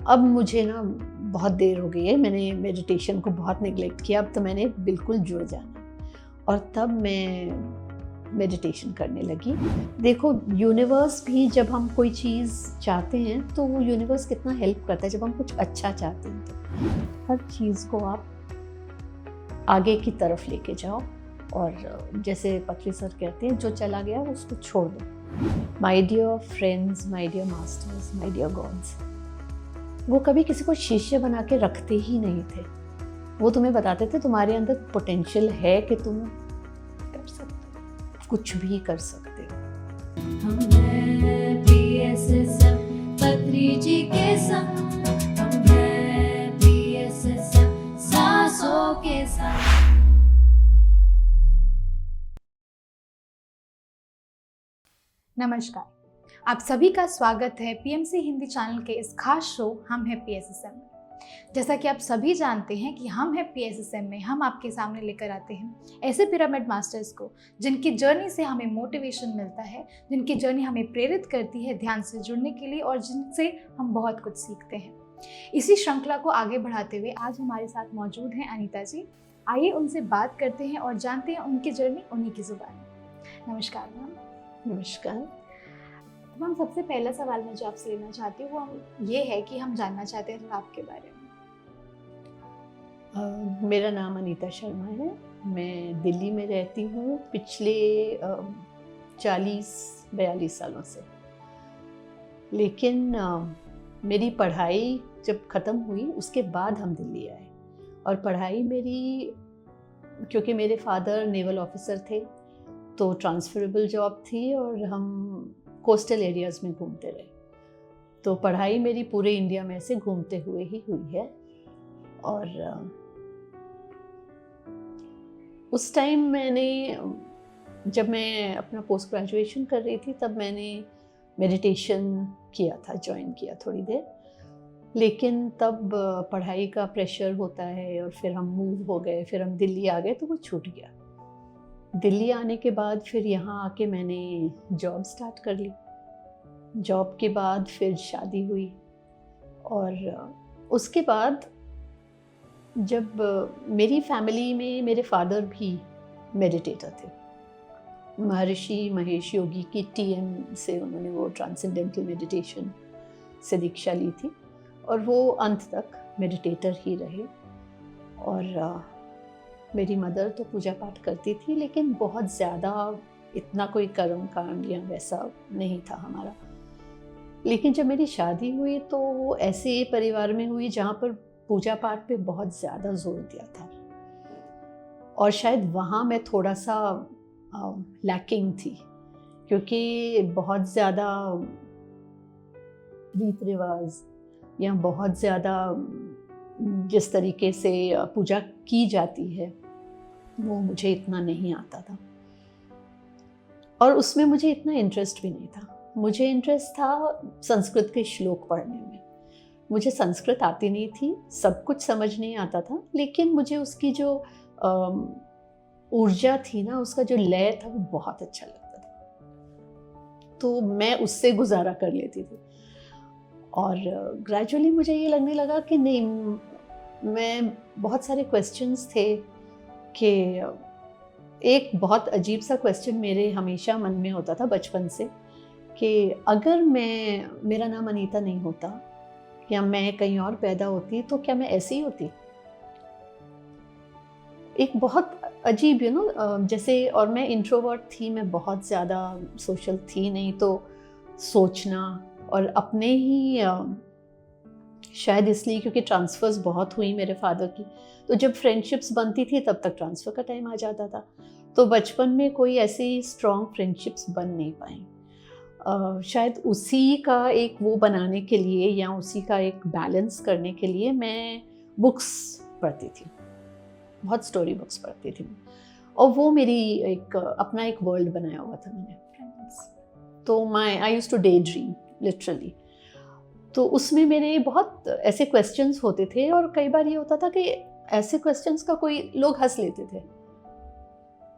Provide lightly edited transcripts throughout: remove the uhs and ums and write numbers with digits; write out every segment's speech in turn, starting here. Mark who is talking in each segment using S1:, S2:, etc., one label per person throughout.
S1: अब मुझे ना बहुत देर हो गई है, मैंने मेडिटेशन को बहुत नेग्लेक्ट किया, अब तो मैंने बिल्कुल जुड़ जाना और तब मैं मेडिटेशन करने लगी। देखो, यूनिवर्स भी जब हम कोई चीज़ चाहते हैं तो वो यूनिवर्स कितना हेल्प करता है। जब हम कुछ अच्छा चाहते हैं तो हर चीज़ को आप आगे की तरफ लेके जाओ और जैसे पत्री सर कहते हैं, जो चला गया उसको छोड़ दो। My dear friends, my dear masters, my dear gods, वो कभी किसी को शिष्य बना के रखते ही नहीं थे। वो तुम्हें बताते थे तुम्हारे अंदर पोटेंशियल है कि तुम कर सकते हो, कुछ भी कर सकते हो।
S2: हम हैं PSSM पत्री जी के संग, हम हैं PSSM सांसों के संग।
S3: नमस्कार, आप सभी का स्वागत है PMC हिंदी चैनल के इस खास शो हम हैं PSSM में। जैसा कि आप सभी जानते हैं कि हम हैं PSSM में हम आपके सामने लेकर आते हैं ऐसे पिरामिड मास्टर्स को जिनकी जर्नी से हमें मोटिवेशन मिलता है, जिनकी जर्नी हमें प्रेरित करती है ध्यान से जुड़ने के लिए और जिनसे हम बहुत कुछ सीखते हैं। इसी श्रृंखला को आगे बढ़ाते हुए आज हमारे साथ मौजूद हैं अनीता जी। आइए उनसे बात करते हैं और जानते हैं उनकी जर्नी उन्हीं की जुबान में। नमस्कार मैम।
S1: नमस्कार।
S3: मैम, सबसे पहला सवाल मैं जो आपसे लेना चाहती हूँ वो ये है कि हम जानना चाहते हैं आपके बारे में।
S1: मेरा नाम अनीता शर्मा है, मैं दिल्ली में रहती हूँ पिछले 40-42 सालों से। लेकिन मेरी पढ़ाई जब ख़त्म हुई उसके बाद हम दिल्ली आए और पढ़ाई मेरी, क्योंकि मेरे फादर नेवल ऑफिसर थे तो ट्रांसफरेबल जॉब थी और हम कोस्टल एरियाज़ में घूमते रहे, तो पढ़ाई मेरी पूरे इंडिया में से घूमते हुए ही हुई है। और उस टाइम जब मैं अपना पोस्ट ग्रेजुएशन कर रही थी तब मैंने मेडिटेशन किया था, ज्वाइन किया थोड़ी देर, लेकिन तब पढ़ाई का प्रेशर होता है और फिर हम मूव हो गए, फिर हम दिल्ली आ गए तो वो छूट गया। दिल्ली आने के बाद फिर यहाँ आके मैंने जॉब स्टार्ट कर ली। जॉब के बाद फिर शादी हुई और उसके बाद जब मेरी फैमिली में मेरे फादर भी मेडिटेटर थे। महर्षि महेश योगी की TM से उन्होंने वो ट्रांसेंडेंटल मेडिटेशन से दीक्षा ली थी और वो अंत तक मेडिटेटर ही रहे। और मेरी मदर तो पूजा पाठ करती थी, लेकिन बहुत ज़्यादा इतना कोई कर्म कांड या वैसा नहीं था हमारा। लेकिन जब मेरी शादी हुई तो वो ऐसे परिवार में हुई जहाँ पर पूजा पाठ पे बहुत ज़्यादा जोर दिया था और शायद वहाँ मैं थोड़ा सा लैकिंग थी, क्योंकि बहुत ज़्यादा रीत रिवाज या बहुत ज़्यादा जिस तरीके से पूजा की जाती है वो मुझे इतना नहीं आता था और उसमें मुझे इतना इंटरेस्ट भी नहीं था। मुझे इंटरेस्ट था संस्कृत के श्लोक पढ़ने में। मुझे संस्कृत आती नहीं थी, सब कुछ समझ नहीं आता था, लेकिन मुझे उसकी जो ऊर्जा थी ना, उसका जो लय था वो बहुत अच्छा लगता था, तो मैं उससे गुजारा कर लेती थी। और ग्रेजुअली मुझे ये लगने लगा कि नहीं, मैं बहुत सारे क्वेश्चंस थे कि एक बहुत अजीब सा क्वेश्चन मेरे हमेशा मन में होता था बचपन से कि अगर मेरा नाम अनीता नहीं होता या मैं कहीं और पैदा होती तो क्या मैं ऐसी ही होती। एक बहुत अजीब जैसे, और मैं इंट्रोवर्ट थी, मैं बहुत ज़्यादा सोशल थी नहीं, तो सोचना और अपने ही शायद इसलिए क्योंकि ट्रांसफ़र्स बहुत हुई मेरे फादर की, तो जब फ्रेंडशिप्स बनती थी तब तक ट्रांसफ़र का टाइम आ जाता था, तो बचपन में कोई ऐसी स्ट्रॉन्ग फ्रेंडशिप्स बन नहीं पाई। शायद उसी का एक वो बनाने के लिए या उसी का एक बैलेंस करने के लिए मैं बुक्स पढ़ती थी, बहुत स्टोरी बुक्स पढ़ती थी और वो मेरी एक अपना एक वर्ल्ड बनाया हुआ था मैंने। तो I used to daydream literally. तो उसमें मेरे बहुत ऐसे क्वेश्चंस होते थे और कई बार ये होता था कि ऐसे क्वेश्चंस का कोई लोग हंस लेते थे।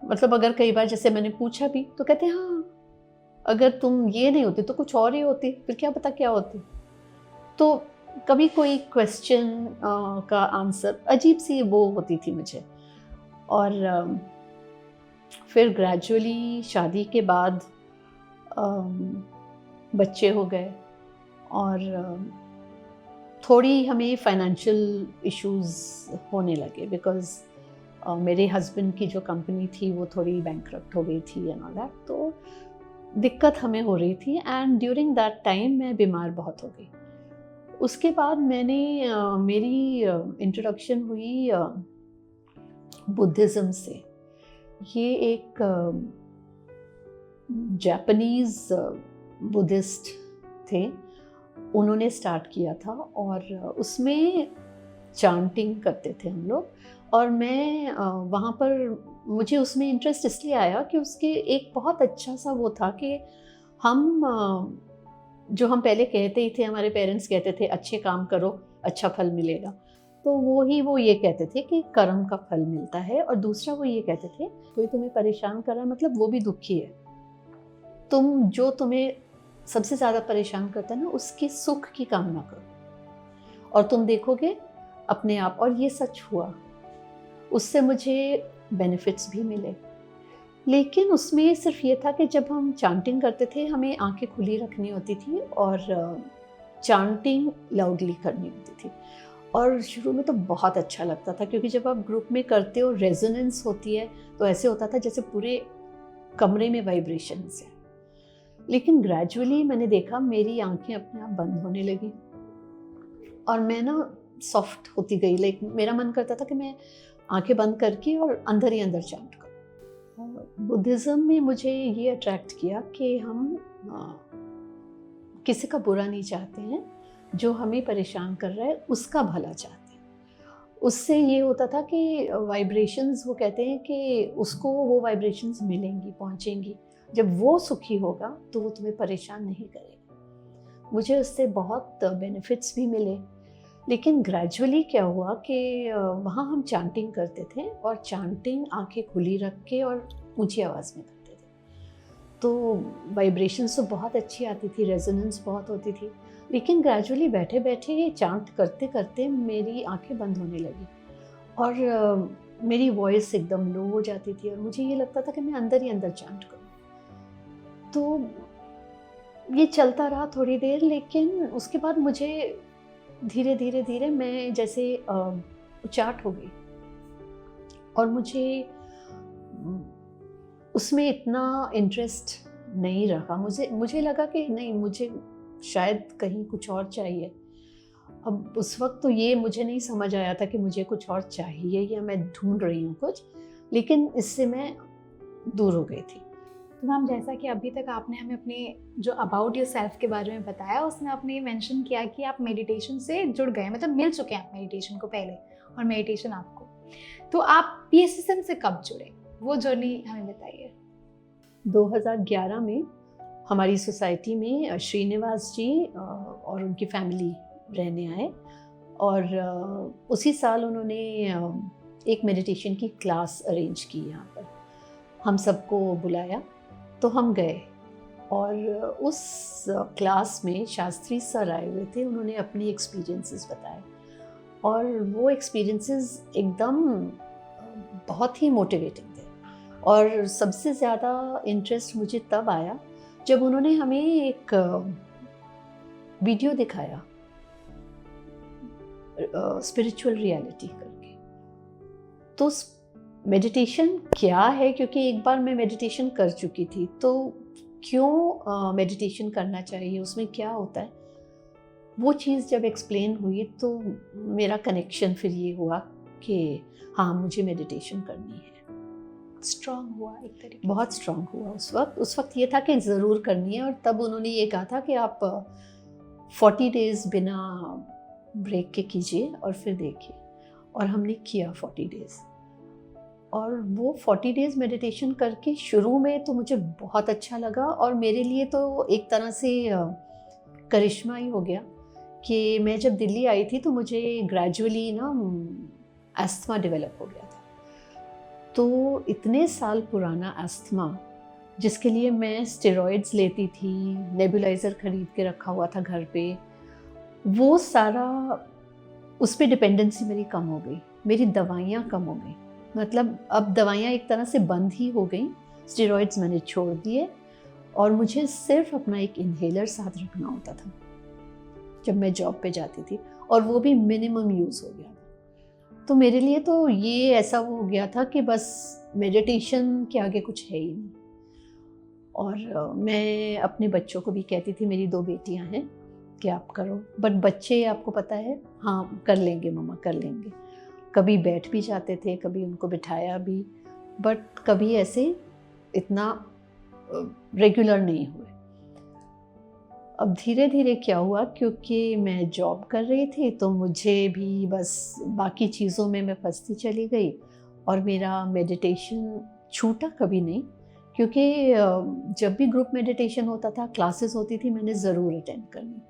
S1: मतलब अगर कई बार जैसे मैंने पूछा भी तो कहते हाँ, अगर तुम ये नहीं होती तो कुछ और ही होती, फिर क्या पता क्या होती। तो कभी कोई क्वेश्चन का आंसर अजीब सी वो होती थी मुझे। और फिर ग्रेजुअली शादी के बाद बच्चे हो गए और थोड़ी हमें फाइनेंशियल इश्यूज होने लगे, बिकॉज़ मेरे हस्बैंड की जो कंपनी थी वो थोड़ी बैंकरप्ट हो गई थी एंड ऑल दैट, तो दिक्कत हमें हो रही थी। एंड ड्यूरिंग दैट टाइम मैं बीमार बहुत हो गई। उसके बाद मैंने मेरी इंट्रोडक्शन हुई बुद्धिज़्म से। ये एक जापानीज़ बुद्धिस्ट थे, उन्होंने स्टार्ट किया था और उसमें चांटिंग करते थे हम लोग। और मैं वहाँ पर मुझे उसमें इंटरेस्ट इसलिए आया कि उसके एक बहुत अच्छा सा वो था कि हम जो हम पहले कहते ही थे, हमारे पेरेंट्स कहते थे अच्छे काम करो अच्छा फल मिलेगा, तो वो ये कहते थे कि कर्म का फल मिलता है। और दूसरा वो ये कहते थे कोई तुम्हें परेशान कर रहा है मतलब वो भी दुखी है, तुम जो तुम्हें सबसे ज़्यादा परेशान करता है ना उसके सुख की कामना करो और तुम देखोगे अपने आप। और ये सच हुआ, उससे मुझे बेनिफिट्स भी मिले। लेकिन उसमें सिर्फ ये था कि जब हम चांटिंग करते थे हमें आंखें खुली रखनी होती थी और चांटिंग लाउडली करनी होती थी। और शुरू में तो बहुत अच्छा लगता था क्योंकि जब आप ग्रुप में करते हो रेजोनेंस होती है, तो ऐसे होता था जैसे पूरे कमरे में वाइब्रेशंस है। लेकिन ग्रेजुअली मैंने देखा मेरी आंखें अपने आप बंद होने लगी और मैं ना सॉफ्ट होती गई। लाइक मेरा मन करता था कि मैं आंखें बंद करके और अंदर ही अंदर चांट करूँ। बुद्धिज़्म में मुझे ये अट्रैक्ट किया कि हम किसी का बुरा नहीं चाहते हैं, जो हमें परेशान कर रहा है उसका भला चाहते हैं। उससे ये होता था कि वाइब्रेशंस, वो कहते हैं कि उसको वो वाइब्रेशंस मिलेंगी, पहुँचेंगी। जब वो सुखी होगा तो वो तुम्हें परेशान नहीं करेगा। मुझे उससे बहुत बेनिफिट्स भी मिले। लेकिन ग्रेजुअली क्या हुआ कि वहाँ हम चांटिंग करते थे और चांटिंग आंखें खुली रख के और ऊंची आवाज़ में करते थे, तो वाइब्रेशंस तो बहुत अच्छी आती थी, रेजोनेंस बहुत होती थी। लेकिन ग्रेजुअली बैठे बैठे ये चांट करते करते मेरी आंखें बंद होने लगी और मेरी वॉइस एकदम लो हो जाती थी और मुझे ये लगता था कि मैं अंदर ही अंदर चांट करूँ। तो ये चलता रहा थोड़ी देर, लेकिन उसके बाद मुझे धीरे धीरे मैं जैसे उचाट हो गई और मुझे उसमें इतना इंटरेस्ट नहीं रहा। मुझे लगा कि नहीं, मुझे शायद कहीं कुछ और चाहिए। अब उस वक्त तो ये मुझे नहीं समझ आया था कि मुझे कुछ और चाहिए या मैं ढूंढ रही हूँ कुछ, लेकिन इससे मैं दूर हो गई थी।
S3: तो मैम, जैसा कि अभी तक आपने हमें अपने जो अबाउट योर सेल्फ के बारे में बताया, उसमें आपने ये मेंशन किया कि आप मेडिटेशन से जुड़ गए, मतलब मिल चुके हैं आप मेडिटेशन को पहले और मेडिटेशन आपको। तो आप PSSM से कब जुड़े, वो जर्नी हमें बताइए।
S1: 2011 में हमारी सोसाइटी में श्रीनिवास जी और उनकी फैमिली रहने आए और उसी साल उन्होंने एक मेडिटेशन की क्लास अरेंज की। यहाँ पर हम सबको बुलाया तो हम गए और उस क्लास में शास्त्री सर आए हुए थे। उन्होंने अपने एक्सपीरियंसेस बताए और वो एक्सपीरियंसेस एकदम बहुत ही मोटिवेटिंग थे। और सबसे ज़्यादा इंटरेस्ट मुझे तब आया जब उन्होंने हमें एक वीडियो दिखाया स्पिरिचुअल रियलिटी करके। तो मेडिटेशन क्या है, क्योंकि एक बार मैं मेडिटेशन कर चुकी थी, तो क्यों मेडिटेशन करना चाहिए, उसमें क्या होता है, वो चीज़ जब एक्सप्लेन हुई तो मेरा कनेक्शन फिर ये हुआ कि हाँ, मुझे मेडिटेशन करनी है।
S3: स्ट्रॉन्ग हुआ एक तरीके,
S1: बहुत स्ट्रॉन्ग हुआ उस वक्त ये था कि ज़रूर करनी है। और तब उन्होंने ये कहा था कि आप 40 डेज़ बिना ब्रेक के कीजिए और फिर देखिए। और हमने किया 40 डेज़ और वो 40 डेज़ मेडिटेशन करके शुरू में तो मुझे बहुत अच्छा लगा और मेरे लिए तो एक तरह से करिश्मा ही हो गया कि मैं जब दिल्ली आई थी तो मुझे ग्रेजुअली ना अस्थमा डेवलप हो गया था। तो इतने साल पुराना अस्थमा जिसके लिए मैं स्टेरॉइड्स लेती थी, नेबुलाइज़र खरीद के रखा हुआ था घर पे, वो सारा उस पर डिपेंडेंसी मेरी कम हो गई, मेरी दवाइयाँ कम हो गई। मतलब अब दवाइयाँ एक तरह से बंद ही हो गई, स्टेरॉइड्स मैंने छोड़ दिए और मुझे सिर्फ अपना एक इन्हेलर साथ रखना होता था जब मैं जॉब पे जाती थी, और वो भी मिनिमम यूज़ हो गया था। तो मेरे लिए तो ये ऐसा हो गया था कि बस मेडिटेशन के आगे कुछ है ही नहीं। और मैं अपने बच्चों को भी कहती थी, मेरी 2 बेटियां हैं, कि आप करो, बट बच्चे आपको पता है, हाँ कर लेंगे मम्मा कर लेंगे। कभी बैठ भी जाते थे, कभी उनको बिठाया भी, बट कभी ऐसे इतना रेगुलर नहीं हुए। अब धीरे धीरे क्या हुआ, क्योंकि मैं जॉब कर रही थी तो मुझे भी बस बाकी चीज़ों में मैं फंसती चली गई और मेरा मेडिटेशन छूटा कभी नहीं। क्योंकि जब भी ग्रुप मेडिटेशन होता था, क्लासेस होती थी, मैंने ज़रूर अटेंड करनी।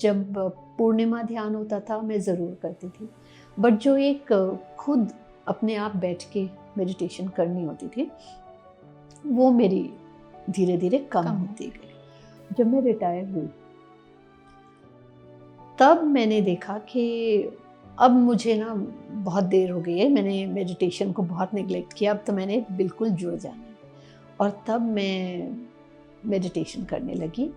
S1: जब पूर्णिमा ध्यान होता था मैं ज़रूर करती थी, बट जो एक खुद अपने आप बैठ के मेडिटेशन करनी होती थी वो मेरी धीरे धीरे कम होती गई। जब मैं रिटायर हुई तब मैंने देखा कि अब मुझे ना बहुत देर हो गई है, मैंने मेडिटेशन को बहुत निगलेक्ट किया, अब तो मैंने बिल्कुल जुड़ जाना है। और तब मैं मेडिटेशन करने लगी।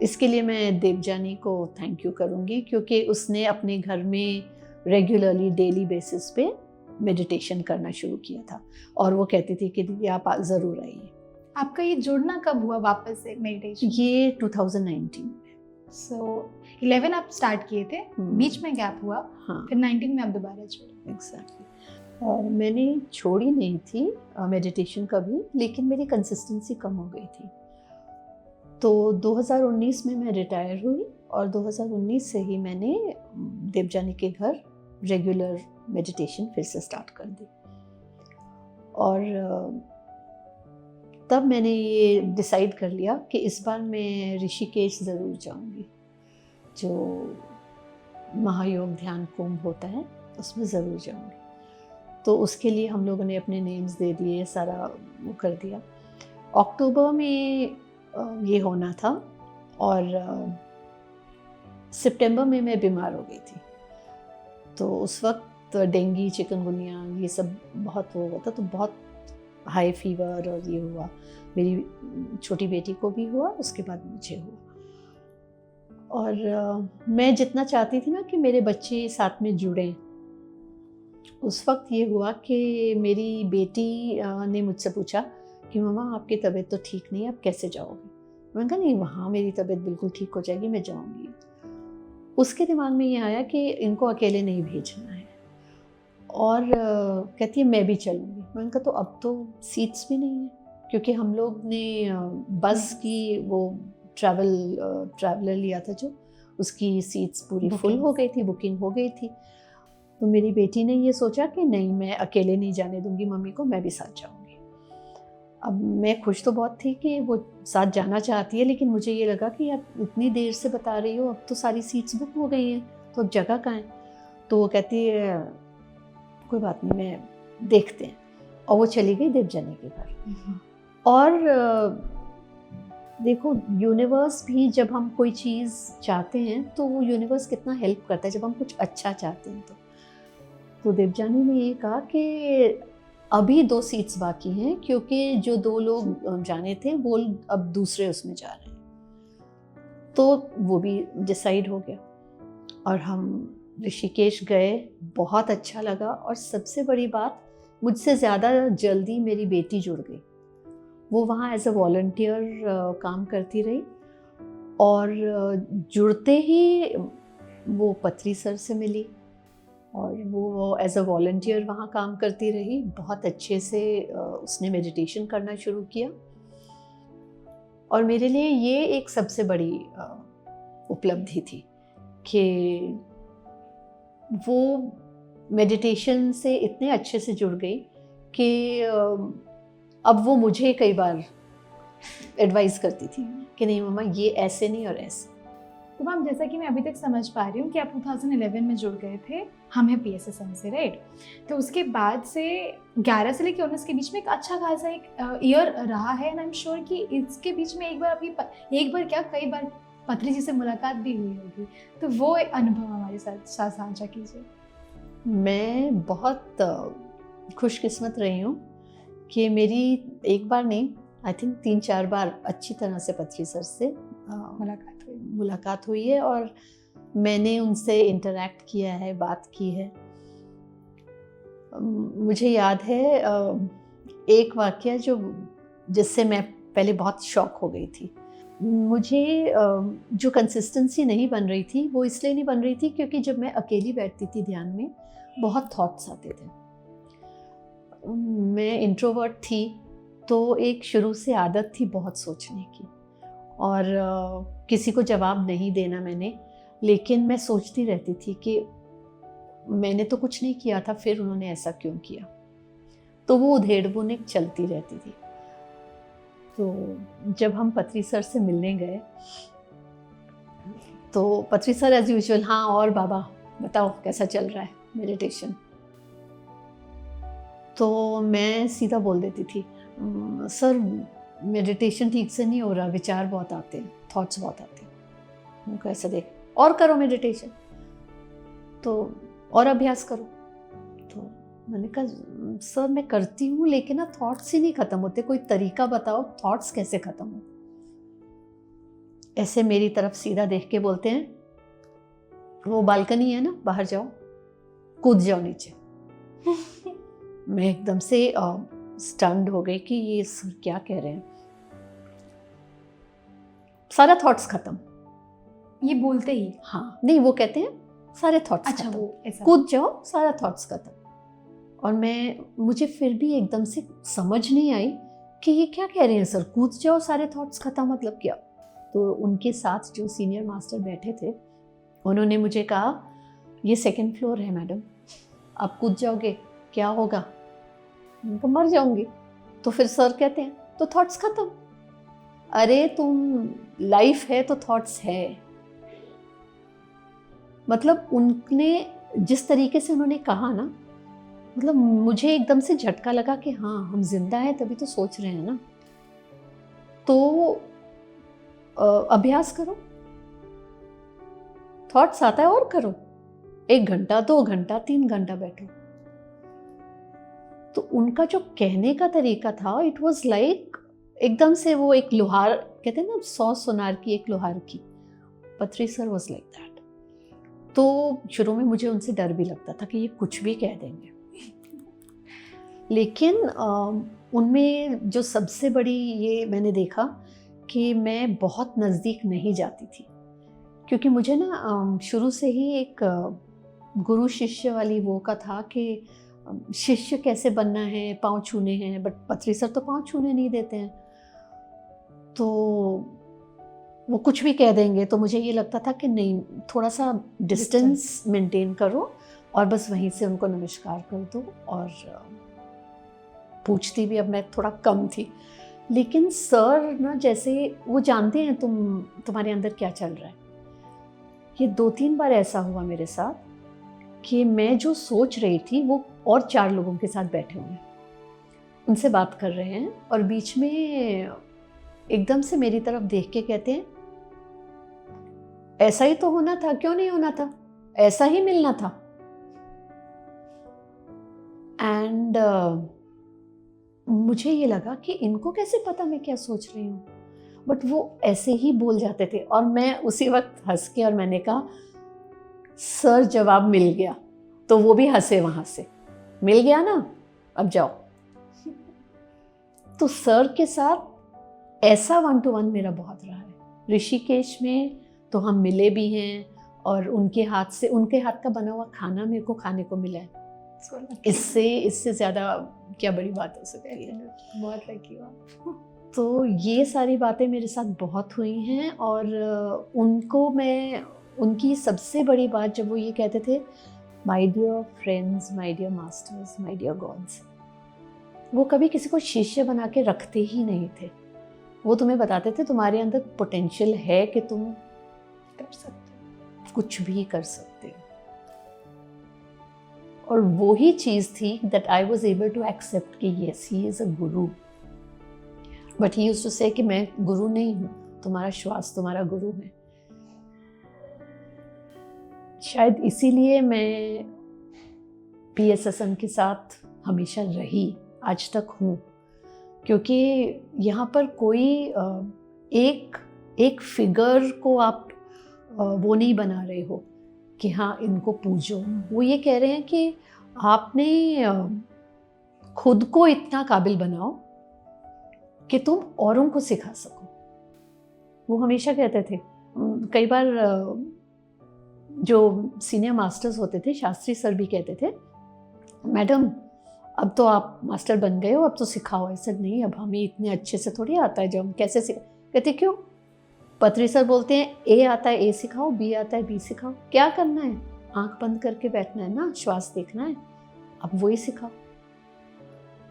S1: इसके लिए मैं देवजानी को थैंक यू करूँगी, क्योंकि उसने अपने घर में रेगुलरली डेली बेसिस पे मेडिटेशन करना शुरू किया था और वो कहती थी कि दीदी आप ज़रूर आइए।
S3: आपका ये जुड़ना कब हुआ वापस से मेडिटेशन?
S1: ये 2019 में।
S3: सो 11 आप स्टार्ट किए थे, बीच में गैप हुआ,
S1: हाँ,
S3: फिर 19 में आप दोबारा जुड़े।
S1: एग्जैक्टली। और मैंने छोड़ी नहीं थी मेडिटेशन कभी, लेकिन मेरी कंसिस्टेंसी कम हो गई थी। तो 2019 में मैं रिटायर हुई और 2019 से ही मैंने देवजानी के घर रेगुलर मेडिटेशन फिर से स्टार्ट कर दी। और तब मैंने ये डिसाइड कर लिया कि इस बार मैं ऋषिकेश ज़रूर जाऊंगी। जो महायोग ध्यान कुंभ होता है उसमें ज़रूर जाऊंगी। तो उसके लिए हम लोगों ने अपने नेम्स दे दिए, सारा वो कर दिया। अक्टूबर में ये होना था और सितंबर में मैं बीमार हो गई थी। तो उस वक्त डेंगू, चिकनगुनिया ये सब बहुत वो हुआ था, तो बहुत हाई फीवर और ये हुआ। मेरी छोटी बेटी को भी हुआ, उसके बाद मुझे हुआ। और मैं जितना चाहती थी ना कि मेरे बच्चे साथ में जुड़ें, उस वक्त ये हुआ कि मेरी बेटी ने मुझसे पूछा कि मम्मा आपकी तबीयत तो ठीक नहीं है, आप कैसे जाओगे? मैंने कहा नहीं, वहाँ मेरी तबीयत बिल्कुल ठीक हो जाएगी, मैं जाऊँगी। उसके दिमाग में ये आया कि इनको अकेले नहीं भेजना है और कहती है मैं भी चलूँगी। मैंने कहा तो अब तो सीट्स भी नहीं है, क्योंकि हम लोग ने बस की वो ट्रैवलर लिया था जो, उसकी सीट्स पूरी फुल हो गई थी, बुकिंग हो गई थी। तो मेरी बेटी ने ये सोचा कि नहीं, मैं अकेले नहीं जाने दूंगी मम्मी को, मैं भी साथ जाऊंगी। अब मैं खुश तो बहुत थी कि वो साथ जाना चाहती है, लेकिन मुझे ये लगा कि यार इतनी देर से बता रही हो, अब तो सारी सीट्स बुक हो गई हैं, तो अब जगह कहाँ है? तो वो कहती है कोई बात नहीं, मैं देखते हैं। और वो चली गई देवजानी के घर। और देखो, यूनिवर्स भी जब हम कोई चीज़ चाहते हैं तो वो यूनिवर्स कितना हेल्प करता है जब हम कुछ अच्छा चाहते हैं। तो देवजानी ने ये कहा कि अभी 2 सीट्स बाकी हैं, क्योंकि जो 2 लोग जाने थे वो अब दूसरे उसमें जा रहे हैं। तो वो भी डिसाइड हो गया और हम ऋषिकेश गए। बहुत अच्छा लगा और सबसे बड़ी बात, मुझसे ज़्यादा जल्दी मेरी बेटी जुड़ गई। वो वहाँ एज अ वॉलंटियर काम करती रही और जुड़ते ही वो पत्री सर से मिली और वो एज अ वॉलंटियर वहाँ काम करती रही। बहुत अच्छे से उसने मेडिटेशन करना शुरू किया और मेरे लिए ये एक सबसे बड़ी उपलब्धि थी कि वो मेडिटेशन से इतने अच्छे से जुड़ गई कि अब वो मुझे कई बार एडवाइस करती थी कि नहीं मम्मा, ये ऐसे नहीं और ऐसे।
S3: तो मैम, जैसा कि मैं अभी तक समझ पा रही हूँ कि आप 2011 में जुड़ गए थे हम है PSSM से, राइट? तो उसके बाद से 11 से लेकर 19 के बीच में एक अच्छा खासा एक ईयर रहा है एंड आई एम श्योर कि इसके बीच में एक बार क्या कई बार पत्री जी से मुलाकात भी हुई होगी, तो वो एक अनुभव हमारे साथ साझा कीजिए।
S1: मैं बहुत खुशकिस्मत रही हूँ कि मेरी एक बार नहीं, आई थिंक 3-4 बार अच्छी तरह से पत्री सर से मुलाकात हुई है और मैंने उनसे इंटरैक्ट किया है, बात की है। मुझे याद है एक वाक़या जिससे मैं पहले बहुत शॉक हो गई थी। मुझे जो कंसिस्टेंसी नहीं बन रही थी वो इसलिए नहीं बन रही थी क्योंकि जब मैं अकेली बैठती थी ध्यान में बहुत थॉट्स आते थे। मैं इंट्रोवर्ट थी तो एक शुरू से आदत थी बहुत सोचने की और किसी को जवाब नहीं देना मैंने, लेकिन मैं सोचती रहती थी कि मैंने तो कुछ नहीं किया था, फिर उन्होंने ऐसा क्यों किया। तो वो उधेड़-बुन एक चलती रहती थी। तो जब हम पत्री सर से मिलने गए तो पत्री सर एज यूजुअल, हाँ और बाबा बताओ कैसा चल रहा है मेडिटेशन। तो मैं सीधा बोल देती थी, सर मेडिटेशन ठीक से नहीं हो रहा, विचार बहुत आते हैं, थॉट्स बहुत आते हैं। उनको ऐसा देख और करो मेडिटेशन, तो और अभ्यास करो। तो मैंने कहा सर मैं करती हूँ लेकिन ना थॉट्स ही नहीं ख़त्म होते, कोई तरीका बताओ थॉट्स कैसे ख़त्म हो। ऐसे मेरी तरफ सीधा देख के बोलते हैं, वो बालकनी है ना, बाहर जाओ, कूद जाओ नीचे। मैं एकदम से स्टन्ड हो गई कि ये सर क्या कह रहे हैं। सारा थॉट्स खत्म।
S3: ये बोलते ही?
S1: हाँ, नहीं वो कहते हैं सारे थॉट्स
S3: अच्छा,
S1: खत्म,
S3: वो ऐसा
S1: कूद जाओ, सारा थॉट्स खत्म। और मुझे फिर भी एकदम से समझ नहीं आई कि ये क्या कह रहे हैं सर, कूद जाओ सारे थॉट्स खत्म मतलब क्या। तो उनके साथ जो सीनियर मास्टर बैठे थे उन्होंने मुझे कहा ये 2nd फ्लोर है मैडम, आप कूद जाओगे क्या होगा, तो मर जाऊंगी। तो फिर सर कहते हैं तो थॉट्स खत्म। अरे तुम, लाइफ है तो थॉट्स है। मतलब उनने जिस तरीके से उन्होंने कहा ना, मतलब मुझे एकदम से झटका लगा कि हाँ हम जिंदा हैं तभी तो सोच रहे हैं ना। तो अभ्यास करो, थॉट्स आता है और करो, 1 घंटा 2 घंटा 3 घंटा बैठो। तो उनका जो कहने का तरीका था, इट वॉज लाइक एकदम से वो एक लोहार, कहते हैं ना 100 सुनार की एक लोहार की। पत्री सर वॉज लाइक दैट। तो शुरू में मुझे उनसे डर भी लगता था कि ये कुछ भी कह देंगे, लेकिन उनमें जो सबसे बड़ी ये मैंने देखा कि मैं बहुत नज़दीक नहीं जाती थी, क्योंकि मुझे ना शुरू से ही एक गुरु शिष्य वाली वो का था कि शिष्य कैसे बनना है, पाँव छूने हैं, बट पत्री सर तो पाँव छूने नहीं देते हैं। तो वो कुछ भी कह देंगे तो मुझे ये लगता था कि नहीं, थोड़ा सा डिस्टेंस मेंटेन करो और बस वहीं से उनको नमस्कार कर दो। और पूछती भी अब मैं थोड़ा कम थी, लेकिन सर ना जैसे वो जानते हैं तुम्हारे अंदर क्या चल रहा है। ये 2-3 बार ऐसा हुआ मेरे साथ कि मैं जो सोच रही थी वो और 4 लोगों के साथ बैठे हुए हैं, उनसे बात कर रहे हैं और बीच में एकदम से मेरी तरफ देख के कहते हैं ऐसा ही तो होना था, क्यों नहीं होना था, ऐसा ही मिलना था। एंड मुझे ये लगा कि इनको कैसे पता मैं क्या सोच रही हूँ, बट वो ऐसे ही बोल जाते थे। और मैं उसी वक्त हंस के और मैंने कहा सर जवाब मिल गया, तो वो भी हंसे, वहाँ से मिल गया ना, अब जाओ। तो सर के साथ ऐसा 1-to-1 मेरा बहुत रहा है। ऋषिकेश में तो हम मिले भी हैं और उनके हाथ का बना हुआ खाना मेरे को खाने को मिला है। इससे ज़्यादा क्या बड़ी बात हो सकती है।
S3: बहुत लकी बात।
S1: तो ये सारी बातें मेरे साथ बहुत हुई हैं और उनकी सबसे बड़ी बात जब वो ये कहते थे my dear friends, my dear masters, my dear gods, वो कभी किसी को शिष्य बना के रखते ही नहीं थे। वो तुम्हें बताते थे तुम्हारे अंदर पोटेंशियल है कि तुम कर सकते, कुछ भी कर सकते हो। और वो ही चीज़ थी that I was able to accept कि yes he is a guru, but he used to से कि मैं गुरु नहीं हूँ, तुम्हारा श्वास तुम्हारा गुरु है। शायद इसीलिए मैं PSSM के साथ हमेशा रही, आज तक हूँ, क्योंकि यहाँ पर कोई एक फिगर को आप वो नहीं बना रहे हो कि हाँ इनको पूजो। वो ये कह रहे हैं कि आपने खुद को इतना काबिल बनाओ कि तुम औरों को सिखा सको। वो हमेशा कहते थे, कई बार जो सीनियर मास्टर्स होते थे, शास्त्री सर भी कहते थे, मैडम अब तो आप मास्टर बन गए हो, अब तो सिखाओ। ऐसा नहीं, अब हमें इतने अच्छे से थोड़ी आता है, जो हम कैसे कहते क्यों? पत्री सर बोलते हैं ए आता है ए सिखाओ, बी आता है बी सिखाओ। क्या करना है? आंख बंद करके बैठना है ना, श्वास देखना है, अब वही सिखाओ।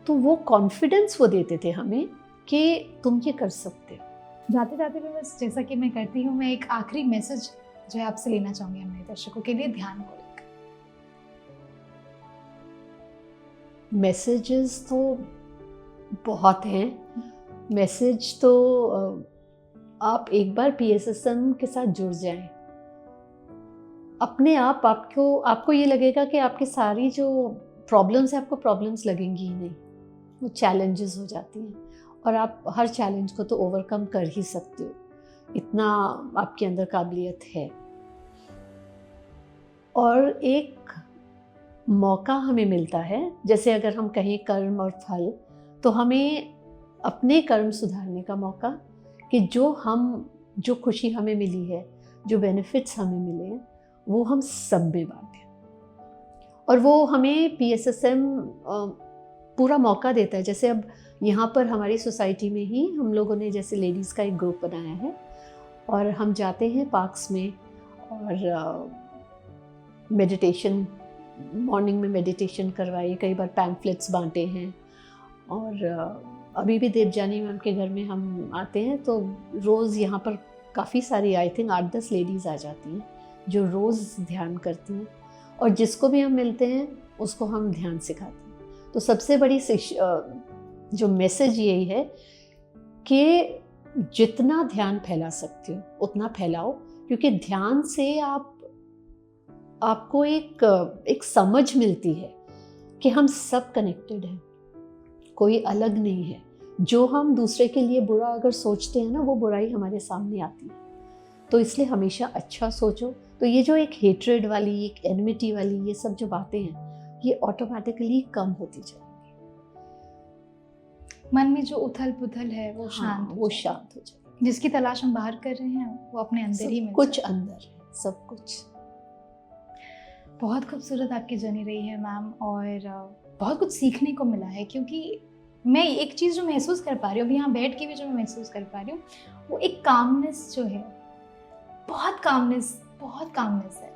S1: तो वो कॉन्फिडेंस वो देते थे हमें कि तुम ये कर सकते हो।
S3: जाते जाते भी बस जैसा कि मैं करती हूँ, मैं एक आखिरी मैसेज जो है आपसे लेना चाहूँगी हमारे दर्शकों के लिए ध्यान को लेकर।
S1: मैसेजेस तो बहुत हैं। मैसेज तो आप एक बार PSSM के साथ जुड़ जाएं, अपने आप आपको ये लगेगा कि आपकी सारी जो प्रॉब्लम्स है, आपको प्रॉब्लम्स लगेंगी ही नहीं, वो चैलेंजेस हो जाती हैं और आप हर चैलेंज को तो ओवरकम कर ही सकते हो, इतना आपके अंदर काबिलियत है। और एक मौका हमें मिलता है, जैसे अगर हम कहें कर्म और फल, तो हमें अपने कर्म सुधारने का मौका, कि जो खुशी हमें मिली है, जो बेनिफिट्स हमें मिले हैं, वो हम सब में बांटें। और वो हमें PSSM पूरा मौका देता है। जैसे अब यहाँ पर हमारी सोसाइटी में ही हम लोगों ने जैसे लेडीज़ का एक ग्रुप बनाया है और हम जाते हैं पार्क्स में और मेडिटेशन, मॉर्निंग में मेडिटेशन करवाइए, कई बार पैम्फलेट्स बांटे हैं। और अभी भी देवजानी मैम के घर में हम आते हैं तो रोज़ यहाँ पर काफ़ी सारी, आई थिंक 8-10 लेडीज़ आ जाती हैं जो रोज़ ध्यान करती हैं, और जिसको भी हम मिलते हैं उसको हम ध्यान सिखाते हैं। तो सबसे बड़ी जो मैसेज यही है कि जितना ध्यान फैला सकते हो उतना फैलाओ, क्योंकि ध्यान से आपको एक समझ मिलती है कि हम सब कनेक्टेड हैं, कोई अलग नहीं है। जो हम दूसरे के लिए बुरा अगर सोचते हैं ना, वो बुराई हमारे सामने आती है। तो इसलिए हमेशा अच्छा सोचो। तो ये जो एक हेट्रेड वाली, एक एनिमिटी वाली, ये सब जो बातें हैं, ये ऑटोमेटिकली कम होती जाएंगी।
S3: मन में जो उथल पुथल है वो शांत
S1: हो जाए।
S3: जिसकी तलाश हम बाहर कर रहे हैं वो अपने अंदर ही मिल
S1: कुछ अंदर है, सब कुछ।
S3: बहुत खूबसूरत आपकी जर्नी रही है मैम, और बहुत कुछ सीखने को मिला है। क्योंकि मैं एक चीज़ जो महसूस कर पा रही हूँ, अभी यहाँ बैठ के भी जो मैं महसूस कर पा रही हूँ, वो एक कामनेस जो है, बहुत कामनेस है।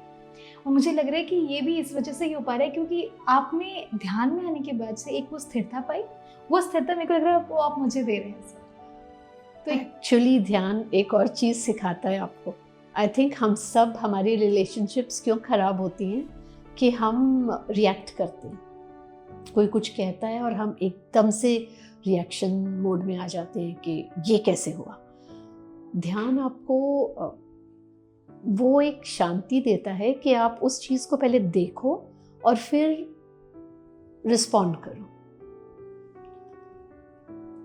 S3: और मुझे लग रहा है कि ये भी इस वजह से ही हो पा रहा है क्योंकि आपने ध्यान में आने के बाद से एक वो स्थिरता पाई। वो स्थिरता मेरे को लग रहा है वो आप मुझे दे रहे हैं सर।
S1: तो एक्चुअली ध्यान एक और चीज़ सिखाता है आपको। आई थिंक हम सब, हमारी रिलेशनशिप्स क्यों ख़राब होती हैं कि हम रिएक्ट करते हैं। कोई कुछ कहता है और हम एकदम से रिएक्शन मोड में आ जाते हैं कि ये कैसे हुआ। ध्यान आपको वो एक शांति देता है कि आप उस चीज़ को पहले देखो और फिर रिस्पॉन्ड करो।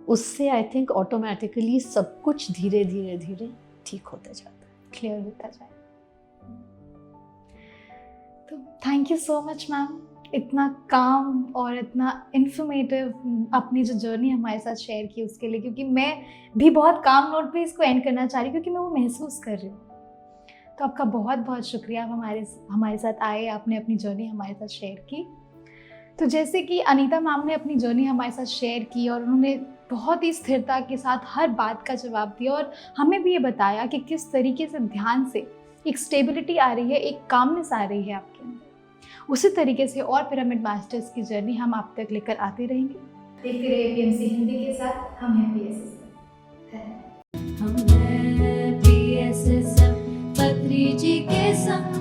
S1: उससे आई थिंक ऑटोमेटिकली सब कुछ धीरे धीरे धीरे ठीक होता जाता है,
S3: क्लियर होता जाए। तो thank you so much ma'am, इतना काम और इतना इन्फॉर्मेटिव अपनी जो जर्नी हमारे साथ शेयर की उसके लिए। क्योंकि मैं भी बहुत काम नोट पे इसको एंड करना चाह रही हूँ क्योंकि मैं वो महसूस कर रही हूँ। तो आपका बहुत बहुत शुक्रिया, आप हमारे साथ आए, आपने अपनी जर्नी हमारे साथ शेयर की। तो जैसे कि अनीता मैम ने अपनी जर्नी हमारे साथ शेयर की और उन्होंने बहुत ही स्थिरता के साथ हर बात का जवाब दिया और हमें भी ये बताया कि किस तरीके से ध्यान से एक स्टेबिलिटी आ रही है, एक कामनेस आ रही है आपके अंदर। उसी तरीके से और पिरामिड मास्टर्स की जर्नी हम आप तक लेकर आते रहेंगे। देखते रहिए PMC हिंदी के साथ। हम हैं PSSM।
S2: हम हैं PSSM, पत्री जी के संग।